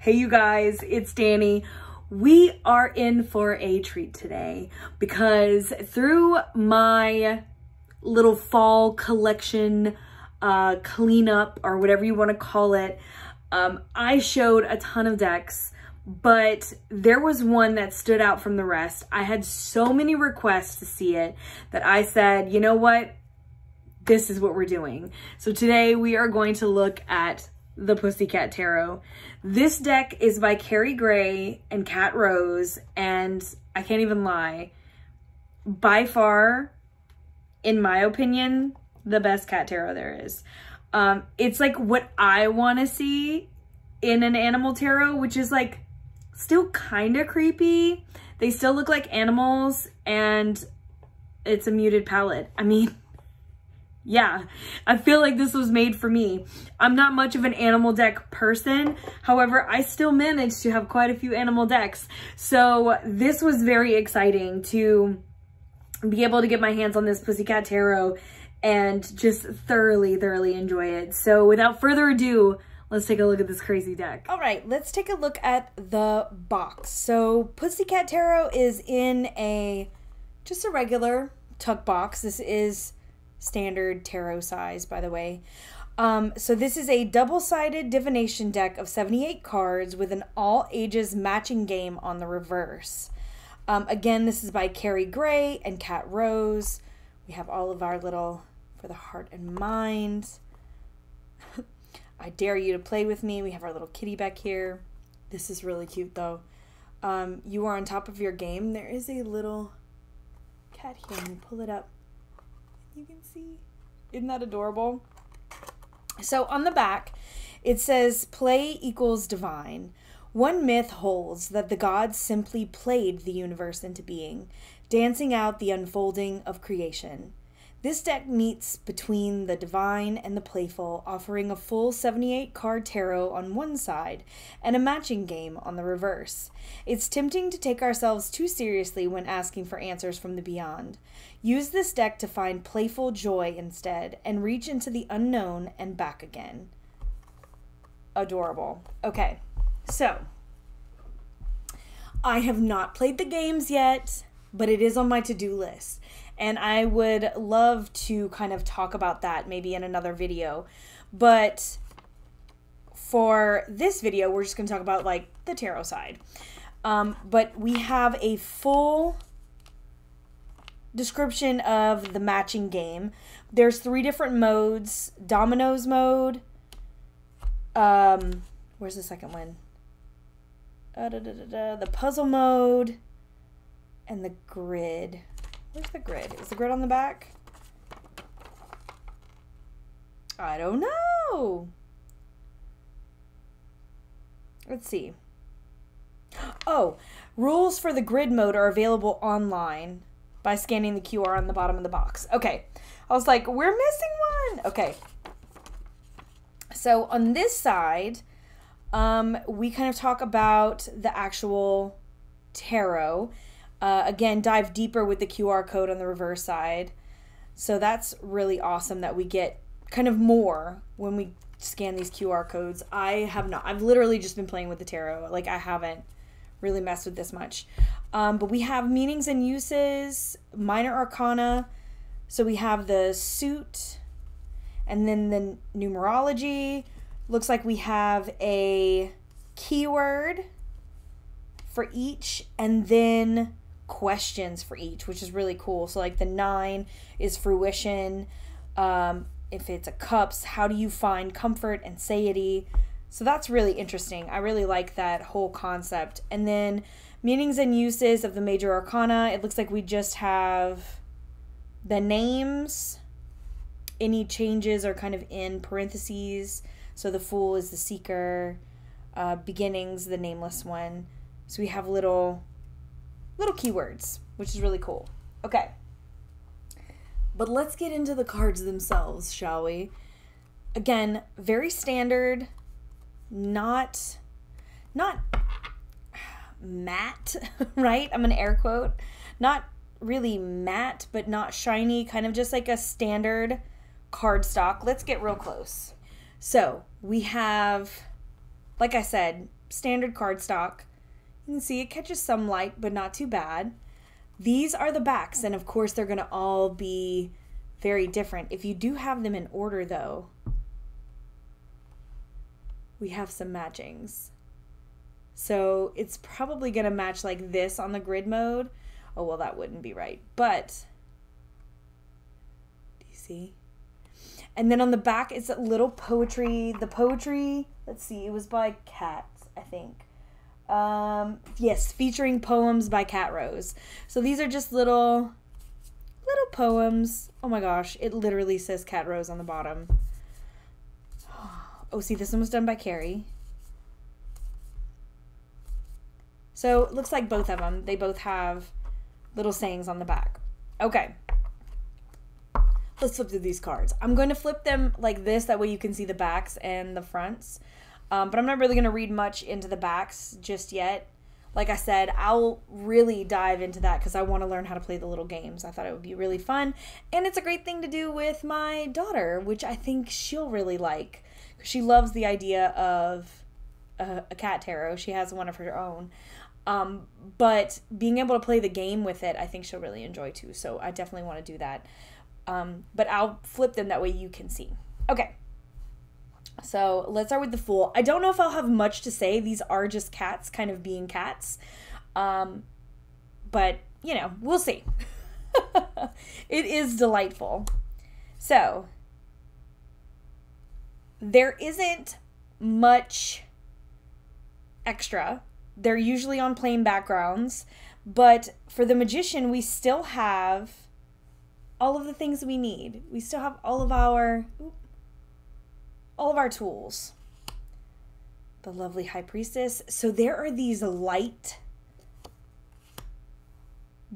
Hey you guys, it's Dani. We are in for a treat today because through my little fall collection cleanup or whatever you want to call it, I showed a ton of decks, but there was one that stood out from the rest. I had so many requests to see it that I said, you know what? This is what we're doing. So today we are going to look at the PussyCat Tarot. This deck is by Carrie Gray and Cat Rose, and I can't even lie, by far, in my opinion, the best cat tarot there is. It's like what I want to see in an animal tarot, which is like still kind of creepy. They still look like animals and it's a muted palette. I mean, yeah, I feel like this was made for me. I'm not much of an animal deck person. However, I still managed to have quite a few animal decks. So this was very exciting to be able to get my hands on this PussyCat Tarot and just thoroughly enjoy it. So without further ado, let's take a look at this crazy deck. All right, let's take a look at the box. So PussyCat Tarot is in just a regular tuck box. This is standard tarot size, by the way. So this is a double-sided divination deck of 78 cards with an all ages matching game on the reverse. Again, this is by Carrie Gray and Cat Rose. We have all of our little for the heart and mind. I dare you to play with me. We have our little kitty back here. This is really cute though. You are on top of your game. There is a little cat here. Let me pull it up. You can see. Isn't that adorable? So on the back, it says play equals divine. One myth holds that the gods simply played the universe into being, dancing out the unfolding of creation. This deck meets between the divine and the playful, offering a full 78 card tarot on one side and a matching game on the reverse. It's tempting to take ourselves too seriously when asking for answers from the beyond. Use this deck to find playful joy instead and reach into the unknown and back again. Adorable. Okay, so I have not played the games yet, but it is on my to-do list. And I would love to kind of talk about that maybe in another video. But for this video, we're just going to talk about like the tarot side. But we have a full description of the matching game. There's 3 different modes. Dominoes mode. Where's the second one? The puzzle mode. And the grid. Where's the grid? Is the grid on the back? I don't know. Let's see. Oh, rules for the grid mode are available online by scanning the QR on the bottom of the box. Okay. I was like, we're missing one. Okay. So on this side, we kind of talk about the actual tarot. Again, dive deeper with the QR code on the reverse side. So that's really awesome that we get kind of more when we scan these QR codes. I have not. I've literally just been playing with the tarot. Like, I haven't really messed with this much. But we have meanings and uses, minor arcana. So we have the suit and then the numerology. Looks like we have a keyword for each and then questions for each, which is really cool. So like the 9 is fruition. If it's a cups, how do you find comfort and satiety? So that's really interesting. I really like that whole concept. And then meanings and uses of the major arcana. It looks like we just have the names. Any changes are kind of in parentheses. So the Fool is the seeker. Beginnings, the nameless one. So we have little keywords, which is really cool. Okay. But let's get into the cards themselves, shall we? Again, very standard, not matte, right? I'm gonna air quote. Not really matte, but not shiny, kind of just like a standard cardstock. Let's get real close. So we have, like I said, standard cardstock. You can see it catches some light, but not too bad. These are the backs, and of course they're gonna all be very different. If you do have them in order though, we have some matchings. So it's probably gonna match like this on the grid mode. Oh, well, that wouldn't be right, but do you see? And then on the back, it's a little poetry. The poetry, let's see, it was by Cat, I think. Yes, featuring poems by Cat Rose. So these are just little poems. Oh my gosh, it literally says Cat Rose on the bottom. Oh, see, this one was done by Carrie. So it looks like both of them, they both have little sayings on the back. Okay. Let's flip through these cards. I'm going to flip them like this, that way you can see the backs and the fronts. But I'm not really going to read much into the backs just yet. Like I said, I'll really dive into that because I want to learn how to play the little games. I thought it would be really fun. And it's a great thing to do with my daughter, which I think she'll really like. She loves the idea of a cat tarot. She has one of her own. But being able to play the game with it, I think she'll really enjoy too. So I definitely want to do that. But I'll flip them that way you can see. Okay. So let's start with the Fool. I don't know if I'll have much to say. These are just cats kind of being cats. But, you know, we'll see. It is delightful. So there isn't much extra. They're usually on plain backgrounds. But for the Magician, we still have all of the things we need. We still have all of our tools. The lovely High Priestess. So there are these light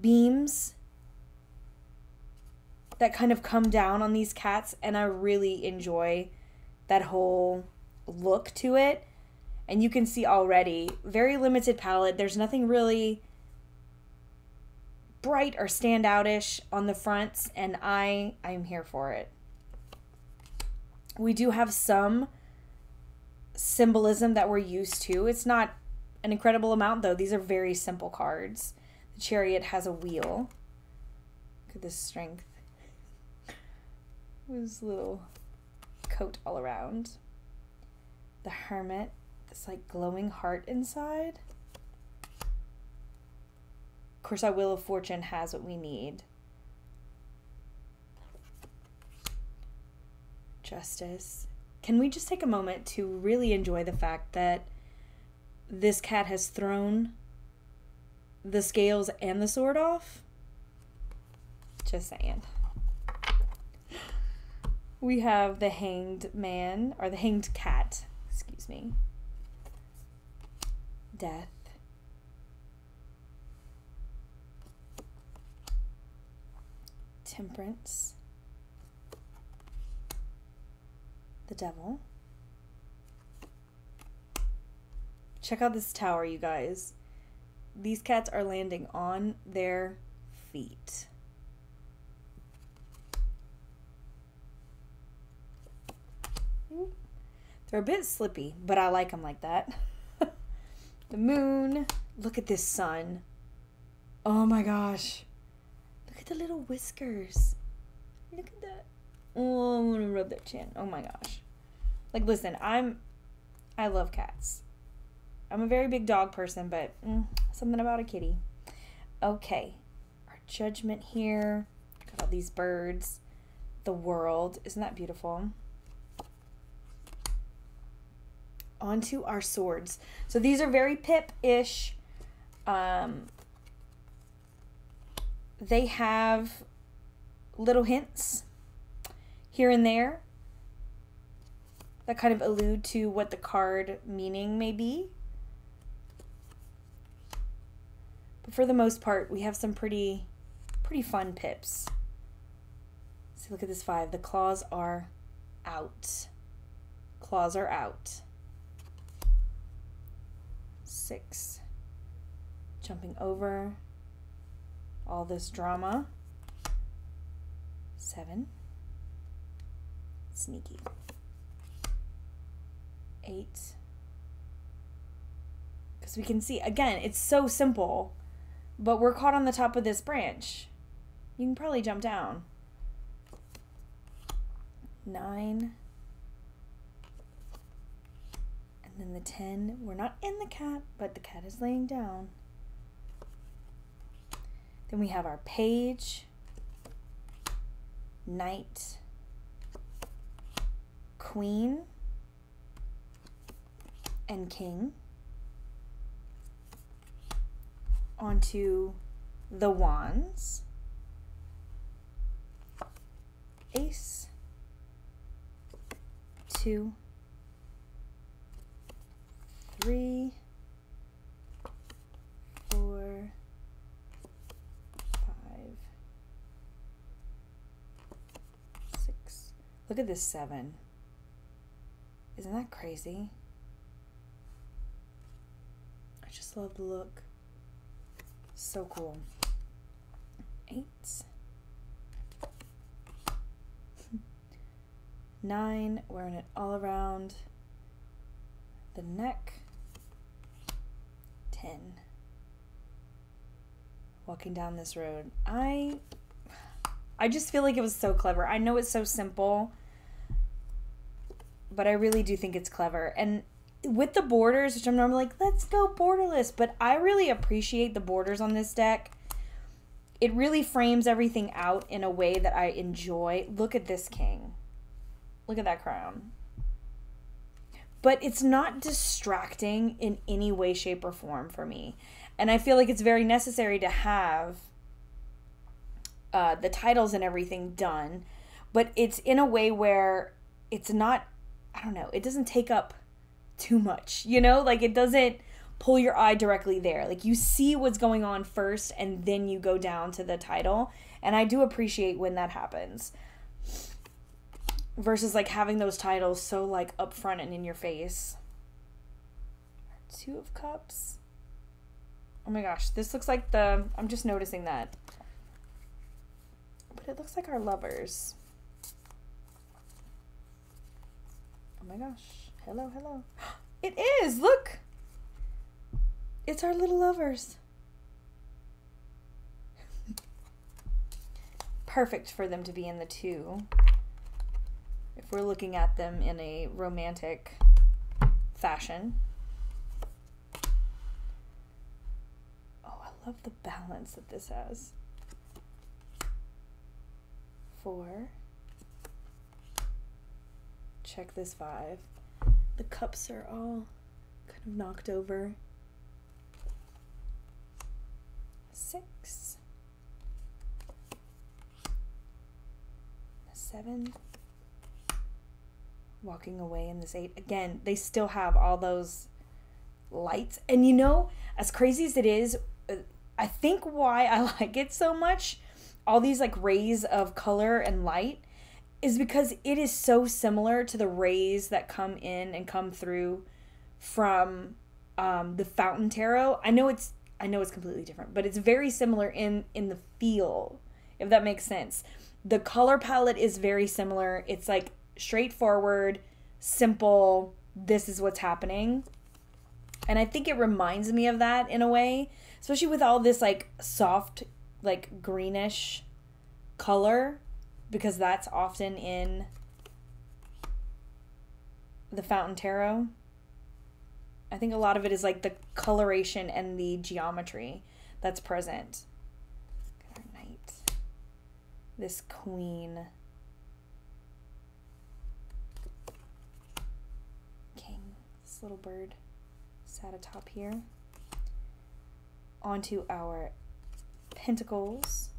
beams that kind of come down on these cats, and I really enjoy that whole look to it. And you can see already, very limited palette. There's nothing really bright or standout-ish on the fronts, and I'm here for it. We do have some symbolism that we're used to. It's not an incredible amount, though. These are very simple cards. The Chariot has a wheel. Look at this strength. This little coat all around. The Hermit. This like glowing heart inside. Of course, our Wheel of Fortune has what we need. Justice. Can we just take a moment to really enjoy the fact that this cat has thrown the scales and the sword off? Just saying. We have the Hanged Man, or the Hanged Cat, excuse me. Death. Temperance. The Devil. Check out this tower, you guys. These cats are landing on their feet. They're a bit slippy, but I like them like that. The Moon. Look at this sun. Oh my gosh. Look at the little whiskers. Look at that. Oh, I'm gonna rub their chin. Oh my gosh. Like, listen, I love cats. I'm a very big dog person, but something about a kitty. Okay. Our Judgment here. Got all these birds. The World. Isn't that beautiful? Onto our swords. So these are very Pip-ish. They have little hints here and there that kind of allude to what the card meaning may be. But for the most part, we have some pretty fun pips. See, look at this 5. The claws are out. Claws are out. 6. Jumping over all this drama. 7. Sneaky. 8. Because we can see, again, it's so simple, but we're caught on the top of this branch. You can probably jump down. 9. And then the 10. We're not in the cat, but the cat is laying down. Then we have our page, knight, queen, and king. Onto the wands, ace, 2, 3, 4, 5, 6. Look at this 7. Isn't that crazy? I just love the look. So cool. 8. 9, wearing it all around the neck. 10. Walking down this road. I just feel like it was so clever. I know it's so simple, but I really do think it's clever. And with the borders, which I'm normally like, let's go borderless, but I really appreciate the borders on this deck. It really frames everything out in a way that I enjoy. Look at this king. Look at that crown. But it's not distracting in any way, shape, or form for me. And I feel like it's very necessary to have the titles and everything done, but it's in a way where it's not, I don't know, it doesn't take up too much, you know, like it doesn't pull your eye directly there. Like you see what's going on first and then you go down to the title. And I do appreciate when that happens versus like having those titles so like up front and in your face. 2 of Cups. Oh my gosh, this looks like I'm just noticing that. But it looks like our lovers. Oh my gosh. Hello, hello. It is! Look! It's our little lovers. Perfect for them to be in the 2. If we're looking at them in a romantic fashion. Oh, I love the balance that this has. 4. Check this 5. The cups are all kind of knocked over. 6. 7. Walking away in this 8. Again, they still have all those lights. And you know, as crazy as it is, I think why I like it so much, all these like rays of color and light, is because it is so similar to the rays that come in and come through from the Fountain Tarot. I know it's completely different, but it's very similar in the feel, if that makes sense. The color palette is very similar. It's like straightforward, simple, this is what's happening. And I think it reminds me of that in a way, especially with all this like soft, like greenish color, because that's often in the Fountain Tarot. I think a lot of it is like the coloration and the geometry that's present. Look at our knight. This queen. King. This little bird sat atop here. Onto our pentacles.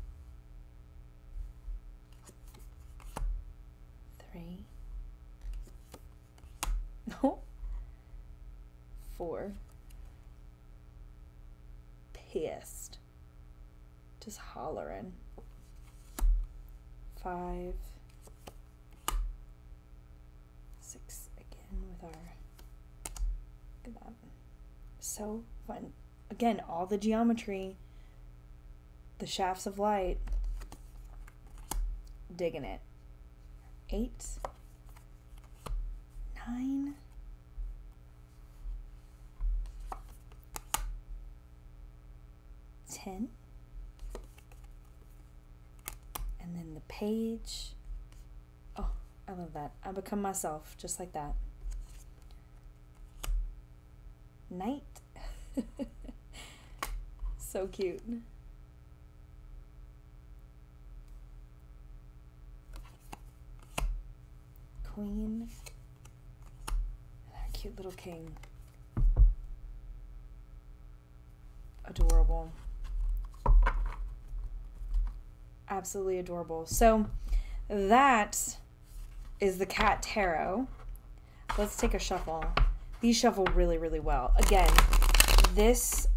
3. No. 4. Pissed. Just hollering. 5. 6 again with our, look at that. So fun. Again, all the geometry, the shafts of light. Digging it. 8. 9. 10. And then the page. Oh, I love that. I become myself, just like that. Knight. So cute. Queen. And our cute little king. Adorable. Absolutely adorable. So that is the cat tarot. Let's take a shuffle. These shuffle really, really well. Again, this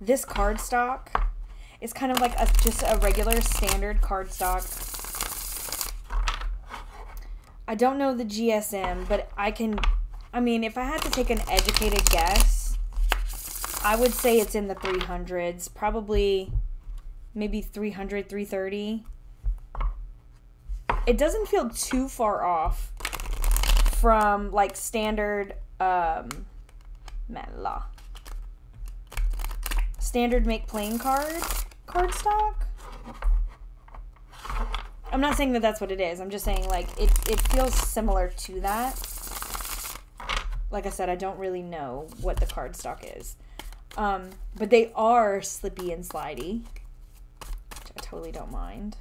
this cardstock is kind of like just a regular standard cardstock. I don't know the GSM, but I mean, if I had to take an educated guess, I would say it's in the 300s, probably maybe 300, 330. It doesn't feel too far off from like standard standard make plain cardstock. I'm not saying that that's what it is. I'm just saying like it feels similar to that. Like I said, I don't really know what the cardstock is. But they are slippy and slidey, which I totally don't mind.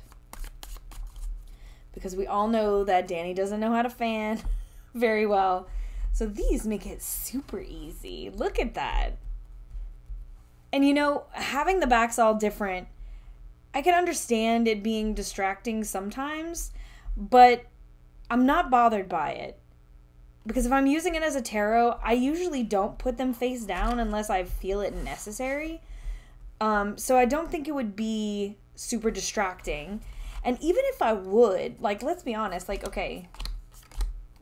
Because we all know that Dani doesn't know how to fan very well. So these make it super easy. Look at that. And you know, having the backs all different, I can understand it being distracting sometimes, but I'm not bothered by it. Because if I'm using it as a tarot, I usually don't put them face down unless I feel it necessary. So I don't think it would be super distracting. And even if I would, like, let's be honest, like, okay.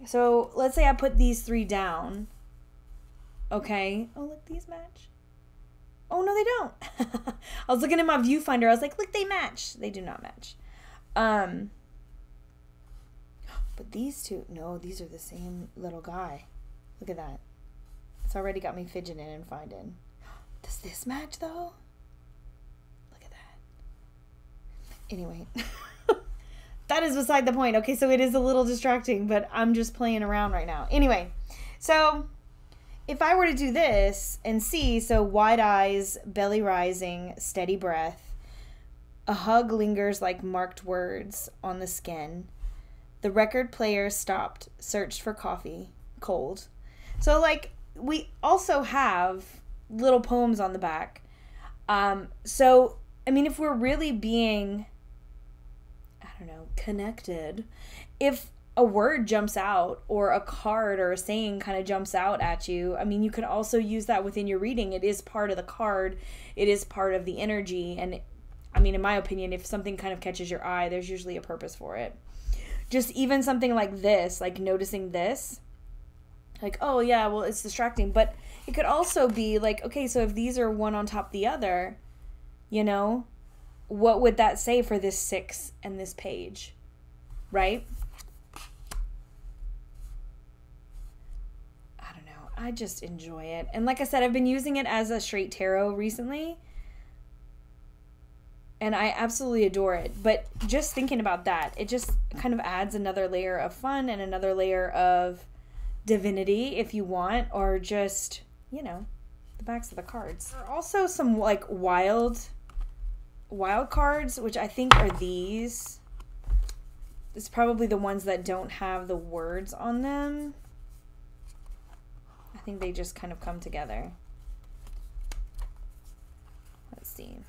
So let's say I put these 3 down. Okay. Oh, look, these match. Oh, no, they don't. I was looking at my viewfinder. I was like, look, they match. They do not match. But these two, no, these are the same little guy. Look at that. It's already got me fidgeting and finding. Does this match, though? Look at that. Anyway. That is beside the point. Okay, so it is a little distracting, but I'm just playing around right now. Anyway, so if I were to do this and see, so wide eyes, belly rising, steady breath, a hug lingers like marked words on the skin. The record player stopped, searched for coffee, cold. So, like, we also have little poems on the back. So, I mean, if we're really being, I don't know, connected, if a word jumps out or a card or a saying kind of jumps out at you, I mean, you can also use that within your reading. It is part of the card. It is part of the energy. And, I mean, in my opinion, if something kind of catches your eye, there's usually a purpose for it. Just even something like this, like noticing this, like, oh yeah, well, it's distracting. But it could also be like, okay, so if these are one on top of the other, you know, what would that say for this 6 and this page, right? I don't know. I just enjoy it. And like I said, I've been using it as a straight tarot recently. And I absolutely adore it. But just thinking about that, it just kind of adds another layer of fun and another layer of divinity if you want, or just, you know, the backs of the cards. There are also some like wild cards, which I think are these. It's probably the ones that don't have the words on them. I think they just kind of come together. Let's see.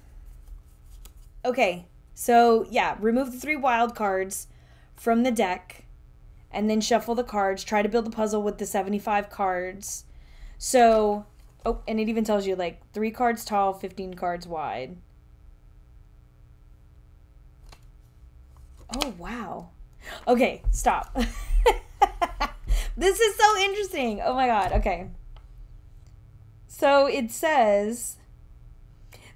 Okay, so yeah, remove the 3 wild cards from the deck and then shuffle the cards. Try to build the puzzle with the 75 cards. So, oh, and it even tells you like 3 cards tall, 15 cards wide. Oh, wow. Okay, stop. This is so interesting. Oh my God, okay. So it says,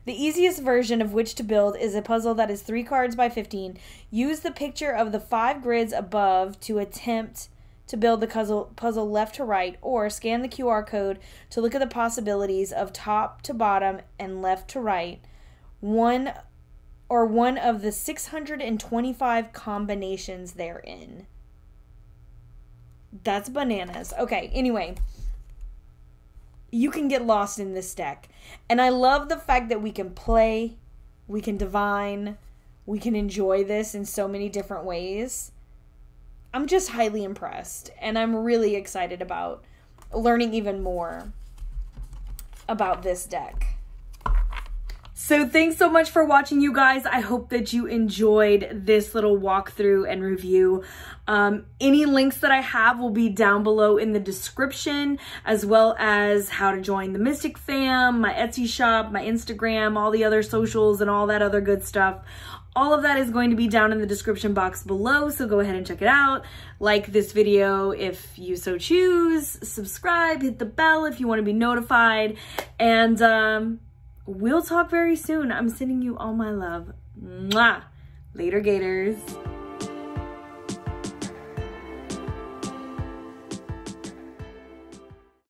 the easiest version of which to build is a puzzle that is 3 cards by 15. Use the picture of the 5 grids above to attempt to build the puzzle left to right, or scan the QR code to look at the possibilities of top to bottom and left to right, one of the 625 combinations therein. That's bananas. Okay, anyway, you can get lost in this deck. And I love the fact that we can play, we can divine, we can enjoy this in so many different ways. I'm just highly impressed, and I'm really excited about learning even more about this deck. So thanks so much for watching, you guys. I hope that you enjoyed this little walkthrough and review. Any links that I have will be down below in the description, as well as how to join the Mystic fam, my Etsy shop, my Instagram, all the other socials, and all that other good stuff. All of that is going to be down in the description box below, so go ahead and check it out. Like this video if you so choose, subscribe, hit the bell if you want to be notified, and we'll talk very soon. I'm sending you all my love. Mwah! Later, Gators.